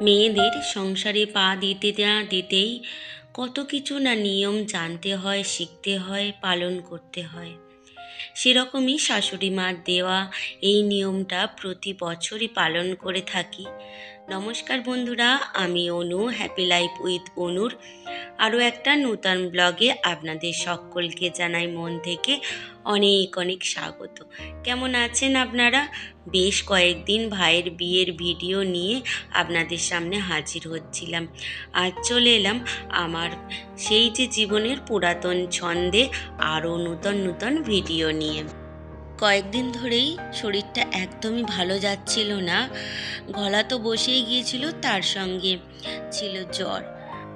মেয়েদের সংসারে পা দিতে না দিতেই কত কিছু না নিয়ম জানতে হয়, শিখতে হয়, পালন করতে হয়। সেরকমই শাশুড়ি মার দেওয়া এই নিয়মটা প্রতি বছরই পালন করে থাকি। নমস্কার বন্ধুরা, আমি অনু, হ্যাপি লাইফ উইথ অনুর আরও একটা নূতন ব্লগে আপনাদের সকলকে জানাই মন থেকে অনেক অনেক স্বাগত। কেমন আছেন আপনারা? বেশ কয়েকদিন ভাইয়ের বিয়ের ভিডিও নিয়ে আপনাদের সামনে হাজির হচ্ছিলাম। আজ চলে এলাম আমার সেই যে জীবনের পুরাতন ছন্দে আরও নূতন নূতন ভিডিও নিয়ে। কয়েকদিন ধরেই শরীরটা একদমই ভালো যাচ্ছিল না, গলা তো বসেই গিয়েছিল, তার সঙ্গে ছিল জ্বর।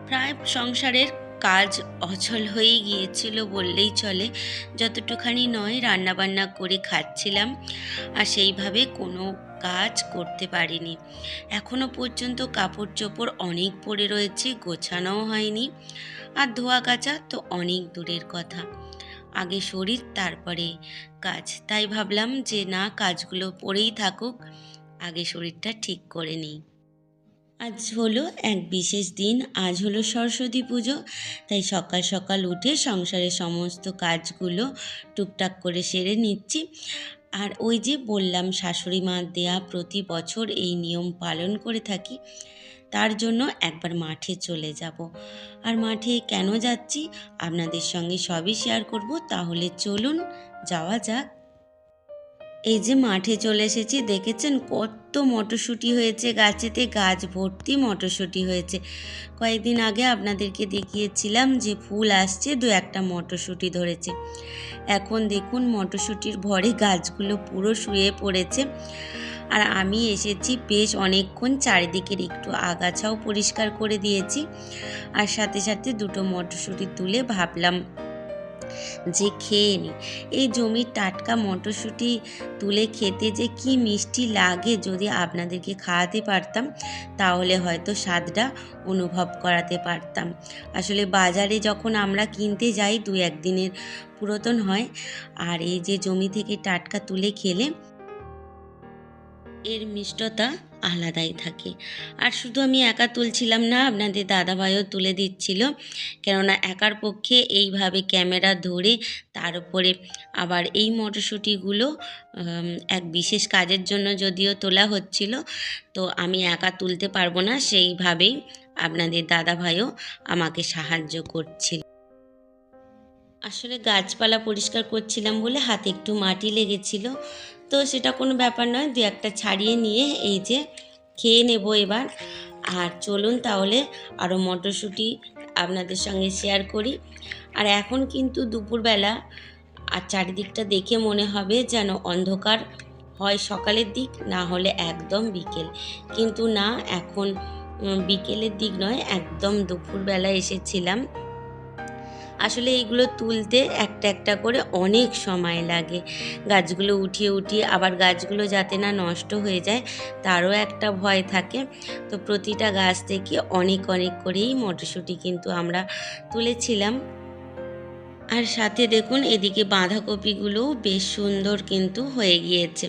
প্রায় সংসারের কাজ অচল হয়ে গিয়েছিল বললেই চলে। যতটুখানি নয় রান্নাবান্না করে খাচ্ছিলাম, আর সেইভাবে কোনো কাজ করতে পারিনি। এখনো পর্যন্ত কাপড় চোপড় অনেক পড়ে রয়েছে, গোছানোও হয়নি, আর ধোয়া কাচা তো অনেক দূরের কথা। আগে শরীর তারপরে কাজ, তাই ভাবলাম যে না, কাজগুলো পড়েই থাকুক, আগে শরীরটা ঠিক করে নিই। আজ হলো এক বিশেষ দিন, আজ হলো সরস্বতী পুজো। তাই সকাল সকাল উঠে সংসারের সমস্ত কাজগুলো টুকটাক করে সেরে নিচ্ছি। আর ওই যে বললাম, শাশুড়ি মার দেয়া প্রতি বছর এই নিয়ম পালন করে থাকি, তার জন্য একবার মাঠে চলে যাব। আর মাঠে কেন যাচ্ছি আপনাদের সঙ্গে সবই শেয়ার করব, তাহলে চলুন যাওয়া যাক। এই যে মাঠে চলে এসেছি, দেখেছেন কত মটরশুঁটি হয়েছে গাছেতে, গাছ ভর্তি মটরশুঁটি হয়েছে। কয়েকদিন আগে আপনাদেরকে দেখিয়েছিলাম যে ফুল আসছে, দু একটা মটরশুঁটি ধরেছে। এখন দেখুন মটরশুঁটির ভরে গাছগুলো পুরো শুয়ে পড়েছে। আর আমি এসেছি বেশ অনেকক্ষণ, চারিদিকের একটু আগাছাও পরিষ্কার করে দিয়েছি। আর সাথে সাথে দুটো মটরশুঁটি তুলে ভাবলাম যে খেয়ে নিই। এই জমির টাটকা মটরশুঁটি তুলে খেতে যে কি মিষ্টি লাগে, যদি আপনাদেরকে খাওয়াতে পারতাম তাহলে হয়তো স্বাদটা অনুভব করাতে পারতাম। আসলে বাজারে যখন আমরা কিনতে যাই দু একদিনের পুরাতন হয়, আর এই যে জমি থেকে টাটকা তুলে খেলে এর মিষ্টতা আলাদাই থাকে। আর শুধু আমি একা তুলছিলাম না, আপনাদের দাদাভাইও তুলে দিচ্ছিল, কেননা একার পক্ষে এইভাবে ক্যামেরা ধরে তার উপরে আবার এই মটরশুঁটিগুলো এক বিশেষ কাজের জন্য যদিও তোলা হচ্ছিল, তো আমি একা তুলতে পারবো না, সেইভাবেই আপনাদের দাদাভাইও আমাকে সাহায্য করছিল। আসলে গাছপালা পরিষ্কার করছিলাম বলে হাতে একটু মাটি লেগেছিল, তো সেটা কোনো ব্যাপার নয়, দু একটা ছাড়িয়ে নিয়ে এই যে খেয়ে নেব এবার। আর চলুন তাহলে আরও মটরশুঁটি আপনাদের সঙ্গে শেয়ার করি। আর এখন কিন্তু দুপুরবেলা, আর চারিদিকটা দেখে মনে হবে যেন অন্ধকার, হয় সকালের দিক না হলে একদম বিকেল, কিন্তু না, এখন বিকেলের দিক নয়, একদম দুপুরবেলা এসেছিলাম। আসলে এইগুলো তুলতে একটা একটা করে অনেক সময় লাগে, গাছগুলো উঠিয়ে উঠিয়ে, আবার গাছগুলো যাতে না নষ্ট হয়ে যায় তারও একটা ভয় থাকে। তো প্রতিটা গাছ থেকে অনেক অনেক করেই মটরশুঁটি কিন্তু আমরা তুলেছিলাম। আর সাথে দেখুন এদিকে বাঁধাকপিগুলোও বেশ সুন্দর কিন্তু হয়ে গিয়েছে।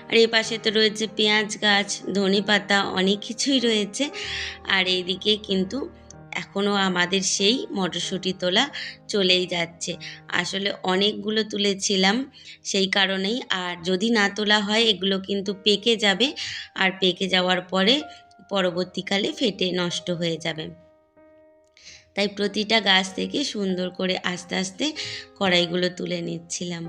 আর এই পাশে তো রয়েছে পেঁয়াজ গাছ, ধনেপাতা, অনেক কিছুই রয়েছে। আর এইদিকে কিন্তু এখনও আমাদের সেই মটরশুঁটি তোলা চলেই যাচ্ছে। আসলে অনেকগুলো তুলেছিলাম সেই কারণেই, আর যদি না তোলা হয় এগুলো কিন্তু পেকে যাবে, আর পেকে যাওয়ার পরে পরবর্তীকালে ফেটে নষ্ট হয়ে যাবে। তাই প্রতিটা গাছ থেকে সুন্দর করে আস্তে আস্তে কড়াইগুলো তুলে নিচ্ছিলাম।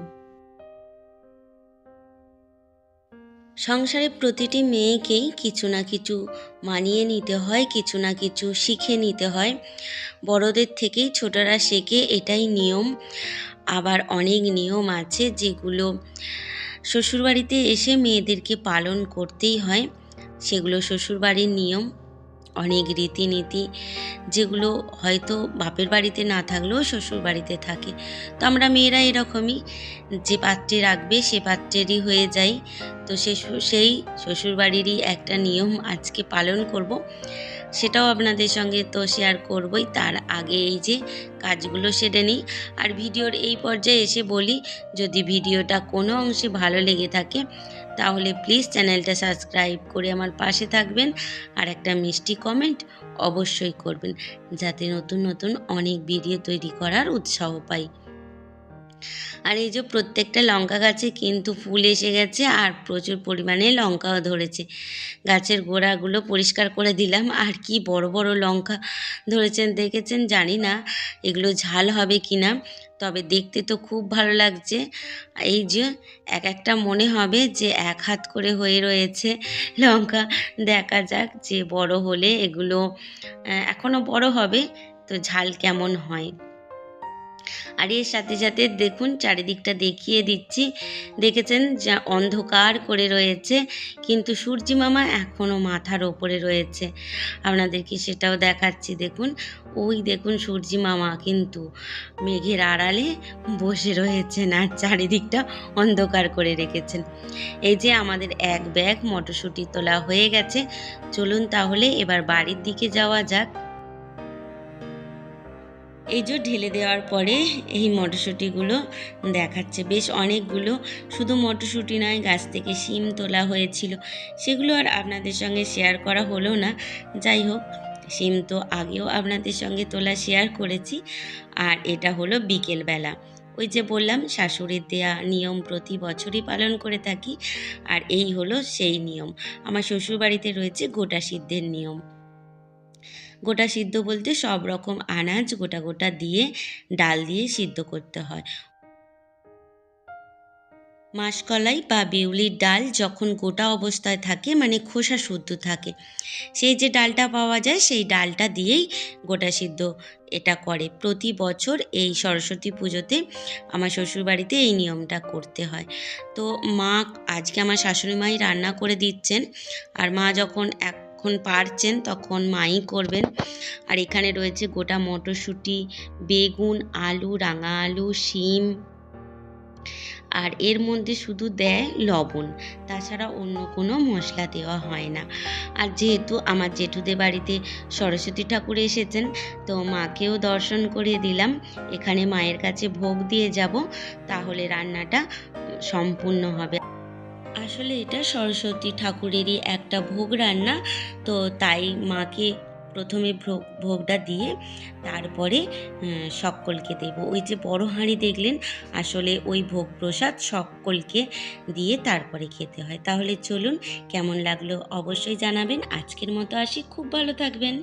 সংসারে প্রতিটি মেয়েকেই কিছু না কিছু মানিয়ে নিতে হয়, কিছু না কিছু শিখে নিতে হয়। বড়দের থেকেই ছোটরা শেখে, এটাই নিয়ম। আবার অনেক নিয়ম আছে যেগুলো শ্বশুরবাড়িতে এসে মেয়েদেরকে পালন করতেই হয়, সেগুলো শ্বশুরবাড়ির নিয়ম। অনেক রীতিনীতি যেগুলো হয়তো বাপের বাড়িতে না থাকলেও শ্বশুর বাড়িতে থাকে। তো আমরা মেয়েরা এরকমই, যে পাত্রে রাখবে সে পাত্রেরই হয়ে যাই। তো সেই শ্বশুরবাড়িরই একটা নিয়ম আজকে পালন করব, সেটাও আপনাদের সঙ্গে তো শেয়ার করবই। তার আগে এই যে কাজগুলো সেরে নিই। আর ভিডিওর এই পর্যায়ে এসে বলি, যদি ভিডিওটা কোনো অংশে ভালো লেগে থাকে তাহলে প্লিজ চ্যানেলটা সাবস্ক্রাইব করে আমার পাশে থাকবেন আর একটা মিষ্টি কমেন্ট অবশ্যই করবেন, যাতে নতুন নতুন অনেক ভিডিও তৈরি করার উৎসাহ পাই। আর এই যে প্রত্যেকটা লঙ্কা গাছে কিন্তু ফুল এসে গেছে আর প্রচুর পরিমাণে লঙ্কাও ধরেছে। গাছের গোড়াগুলো পরিষ্কার করে দিলাম। আর কি বড় বড় লঙ্কা ধরেছেন দেখেছেন, জানি না এগুলো ঝাল হবে কি না, তবে দেখতে তো খুব ভালো লাগছে। এই যে এক একটা মনে হবে যে এক হাত করে হয়ে রয়েছে লঙ্কা। দেখা যাক যে বড় হলে এগুলো এখনও বড় হবে তো ঝাল কেমন হয়। আর এর সাথে সাথে দেখুন চারিদিকটা দেখিয়ে দিচ্ছি, দেখেছেন যা অন্ধকার করে রয়েছে, কিন্তু সূর্যি মামা এখনও মাথার ওপরে রয়েছে। আপনাদেরকে সেটাও দেখাচ্ছি। দেখুন ওই দেখুন সূর্যি মামা কিন্তু মেঘের আড়ালে বসে রয়েছেন আর চারিদিকটা অন্ধকার করে রেখেছেন। এই যে আমাদের এক ব্যাগ মটরশুঁটি তোলা হয়ে গেছে। চলুন তাহলে এবার বাড়ির দিকে যাওয়া যাক। এই যে ঢেলে দেওয়ার পরে এই মটরশুঁটিগুলো দেখাচ্ছে বেশ অনেকগুলো। শুধু মটরশুঁটি নয়, গাছ থেকে শিম তোলা হয়েছিল, সেগুলো আর আপনাদের সঙ্গে শেয়ার করা হলো না। যাই হোক, শিম তো আগেও আপনাদের সঙ্গে তোলা শেয়ার করেছি। আর এটা হলো বিকেলবেলা, ওই যে বললাম শাশুড়ির দেয়া নিয়ম প্রতি বছরই পালন করে থাকি। আর এই হলো সেই নিয়ম। আমার শ্বশুরবাড়িতে রয়েছে গোটা সিদ্ধের নিয়ম। গোটা সিদ্ধ বলতে সব রকম আনাজ গোটা গোটা দিয়ে ডাল দিয়ে সিদ্ধ করতে হয়। মাসকলাই বা বিউলির ডাল যখন গোটা অবস্থায় থাকে, মানে খোসা শুদ্ধ থাকে, সেই যে ডালটা পাওয়া যায় সেই ডালটা দিয়েই গোটা সিদ্ধ এটা করে। প্রতি বছর এই সরস্বতী পুজোতে আমার শ্বশুরবাড়িতে এই নিয়মটা করতে হয়। তো মা আজকে আমার শাশুড়ি মাই রান্না করে দিচ্ছেন, আর মা যখন এখন পারছেন তখন মাই করবেন। আর এখানে রয়েছে গোটা মটরশুঁটি, বেগুন, আলু, রাঙা আলু, শিম, আর এর মধ্যে শুধু দেয় লবণ, তাছাড়া অন্য কোনো মশলা দেওয়া হয় না। আর যেহেতু আমার জেঠুদের বাড়িতে সরস্বতী ঠাকুর এসেছেন, তো মাকেও দর্শন করিয়ে দিলাম। এখানে মায়ের কাছে ভোগ দিয়ে যাব, তাহলে রান্নাটা সম্পূর্ণ হবে। আসলে এটা সরস্বতী ঠাকুরেরই একটা ভোগ রান্না, তো তাই মাকে প্রথমে ভোগটা দিয়ে তারপরে সকলকে দেব। ওই যে বড় হাঁড়ি দেখলেন, আসলে ওই ভোগ প্রসাদ সকলকে দিয়ে তারপরে খেতে হয়। তাহলে চলুন, কেমন লাগলো অবশ্যই জানাবেন। আজকের মতো আসি, খুব ভালো থাকবেন।